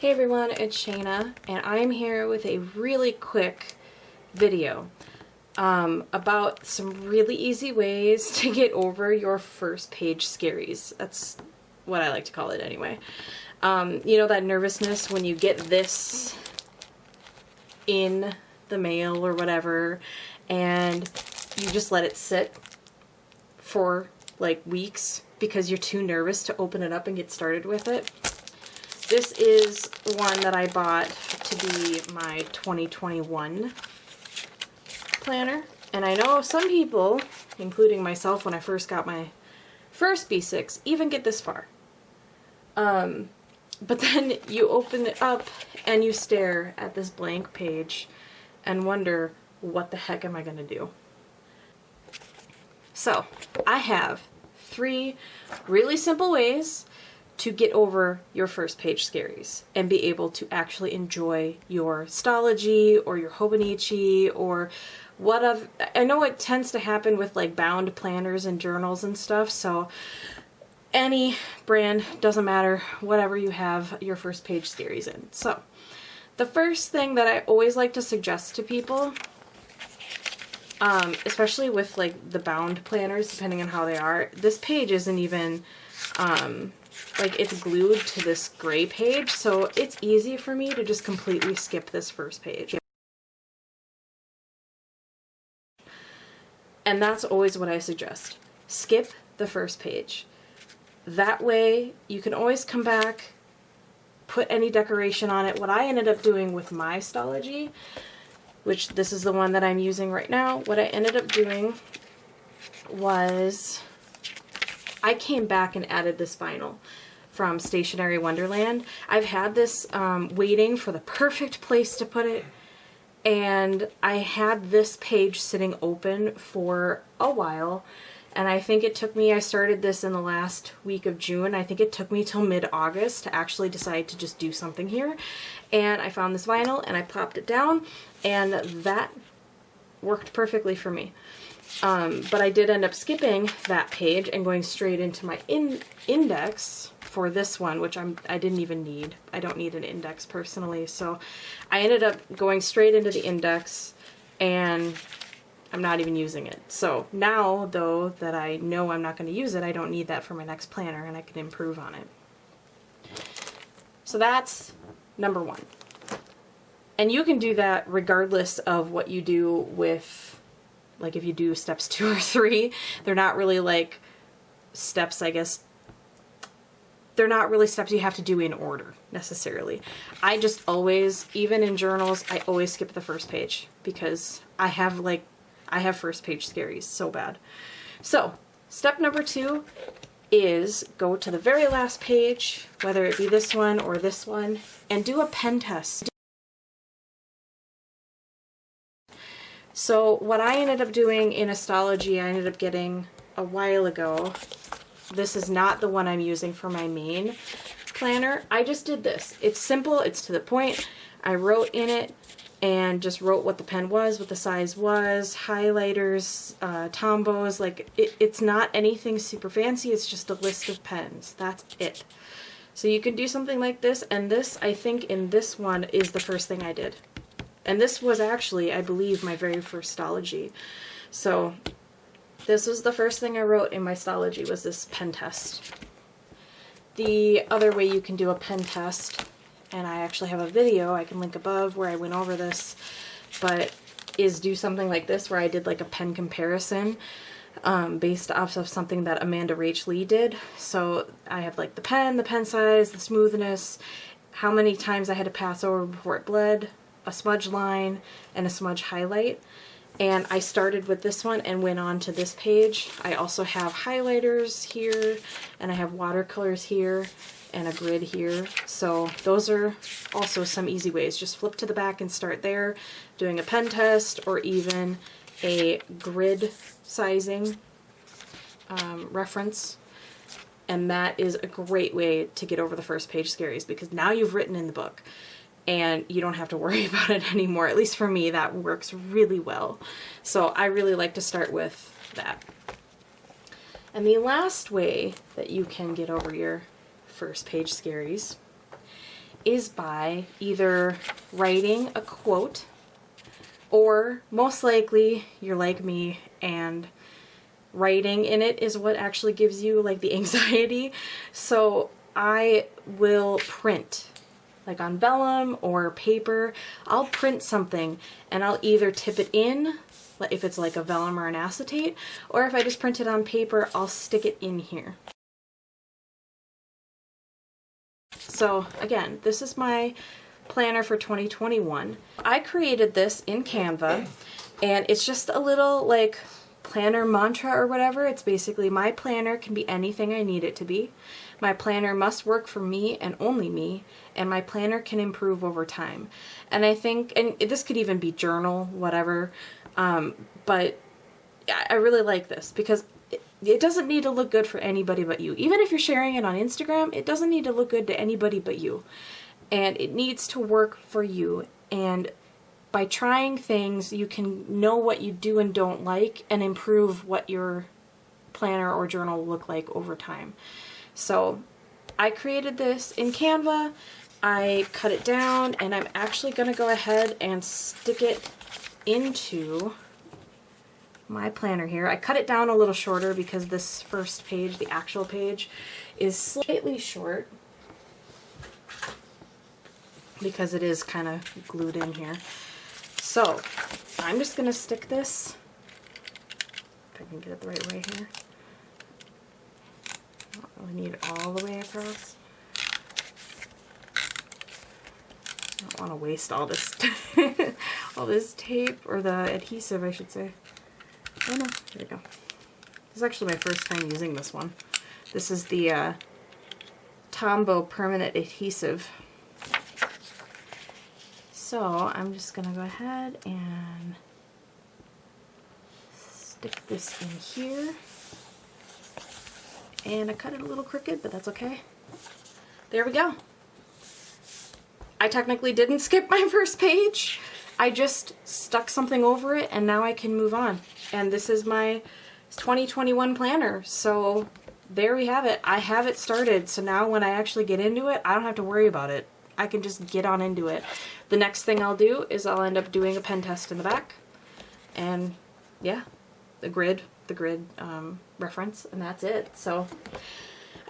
Hey everyone, it's Shayna, and I'm here with a really quick video about some really easy ways to get over your first page scaries. That's what I like to call it anyway. You know that nervousness when you get this in the mail or whatever, and you just let it sit for like weeks because you're too nervous to open it up and get started with it. This is one that I bought to be my 2021 planner. And I know some people, including myself when I first got my first B6, even get this far. But then you open it up and you stare at this blank page and wonder, what the heck am I going to do? So, I have 3 really simple ways to get over your first page scaries and be able to actually enjoy your Stalogy or your Hobonichi or I know it tends to happen with like bound planners and journals and stuff, so any brand, doesn't matter, whatever you have your first page scaries in. So the first thing that I always like to suggest to people, especially with like the bound planners, depending on how they are, this page isn't even like it's glued to this gray page, so it's easy for me to just completely skip this first page. And that's always what I suggest. Skip the first page. That way you can always come back, put any decoration on it. What I ended up doing with my Stalogy, which this is the one that I'm using right now, what I ended up doing was I came back and added this vinyl from Stationery Wonderland. I've had this waiting for the perfect place to put it, and I had this page sitting open for a while, and I think it took me, I started this in the last week of June, I think it took me till mid-August to actually decide to just do something here, and I found this vinyl and I popped it down, and that worked perfectly for me. But I did end up skipping that page and going straight into my index for this one, which I didn't even need. I don't need an index personally, so I ended up going straight into the index and I'm not even using it. So now, though, that I know I'm not going to use it, I don't need that for my next planner and I can improve on it. So that's number 1. And you can do that regardless of what you do with, like if you do steps 2 or 3, they're not really like steps, I guess. They're not really steps you have to do in order necessarily. I just always, even in journals, I always skip the first page because I have first page scaries so bad. So step number 2 is go to the very last page, whether it be this one or this one, and do a pen test. So what I ended up doing in Stalogy, I ended up getting a while ago. This is not the one I'm using for my main planner. I just did this. It's simple, it's to the point. I wrote in it and just wrote what the pen was, what the size was, highlighters, tombos, like it's not anything super fancy, it's just a list of pens. That's it. So you can do something like this, and this, I think in this one, is the first thing I did. And this was actually, I believe, my very first Stalogy. So this was the first thing I wrote in my Stalogy, was this pen test. The other way you can do a pen test, and I actually have a video I can link above where I went over this, but is do something like this where I did like a pen comparison based off of something that Amanda Rach Lee did. So I have like the pen size, the smoothness, how many times I had to pass over before it bled, a smudge line, and a smudge highlight. And I started with this one and went on to this page. I also have highlighters here, and I have watercolors here, and a grid here. So those are also some easy ways. Just flip to the back and start there, doing a pen test or even a grid sizing reference. And that is a great way to get over the first page scaries, because now you've written in the book and you don't have to worry about it anymore. At least for me, that works really well. So I really like to start with that. And the last way that you can get over your first page scaries is by either writing a quote, or most likely you're like me and writing in it is what actually gives you like the anxiety. So I will print, like on vellum or paper, I'll print something and I'll either tip it in, if it's like a vellum or an acetate, or if I just print it on paper, I'll stick it in here. So again, this is my planner for 2021. I created this in Canva, and it's just a little like planner mantra or whatever. It's basically, my planner can be anything I need it to be. My planner must work for me and only me, and my planner can improve over time. And I think, and this could even be journal, whatever, but I really like this because it doesn't need to look good for anybody but you. Even if you're sharing it on Instagram, it doesn't need to look good to anybody but you. And it needs to work for you. And by trying things, you can know what you do and don't like and improve what your planner or journal will look like over time. So I created this in Canva. I cut it down, and I'm actually going to go ahead and stick it into my planner here. I cut it down a little shorter because this first page, the actual page, is slightly short because it is kind of glued in here. So I'm just going to stick this, if I can get it the right way here. I don't really need it all the way across. I don't want to waste all this all this tape, or the adhesive I should say. Oh no, there we go. This is actually my first time using this one. This is the Tombow permanent adhesive. So I'm just going to go ahead and stick this in here. And I cut it a little crooked, but that's okay. There we go. I technically didn't skip my first page. I just stuck something over it, and now I can move on. And this is my 2021 planner. So there we have it. I have it started. So now when I actually get into it, I don't have to worry about it. I can just get on into it. The next thing I'll do is I'll end up doing a pen test in the back. And yeah, the grid reference, and that's it. So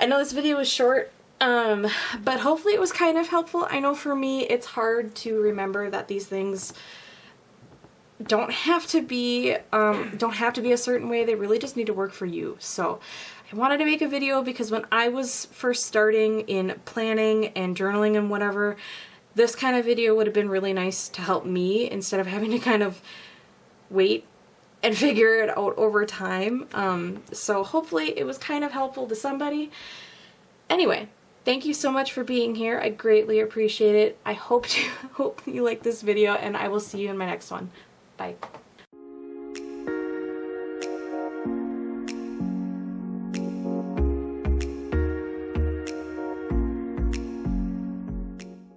I know this video was short, but hopefully it was kind of helpful. I know for me it's hard to remember that these things don't have to be a certain way. They really just need to work for you. So I wanted to make a video because when I was first starting in planning and journaling and whatever, this kind of video would have been really nice to help me instead of having to kind of wait and figure it out over time. So hopefully it was kind of helpful to somebody. Anyway, thank you so much for being here. I greatly appreciate it. I hope you like this video, and I will see you in my next one. Bye.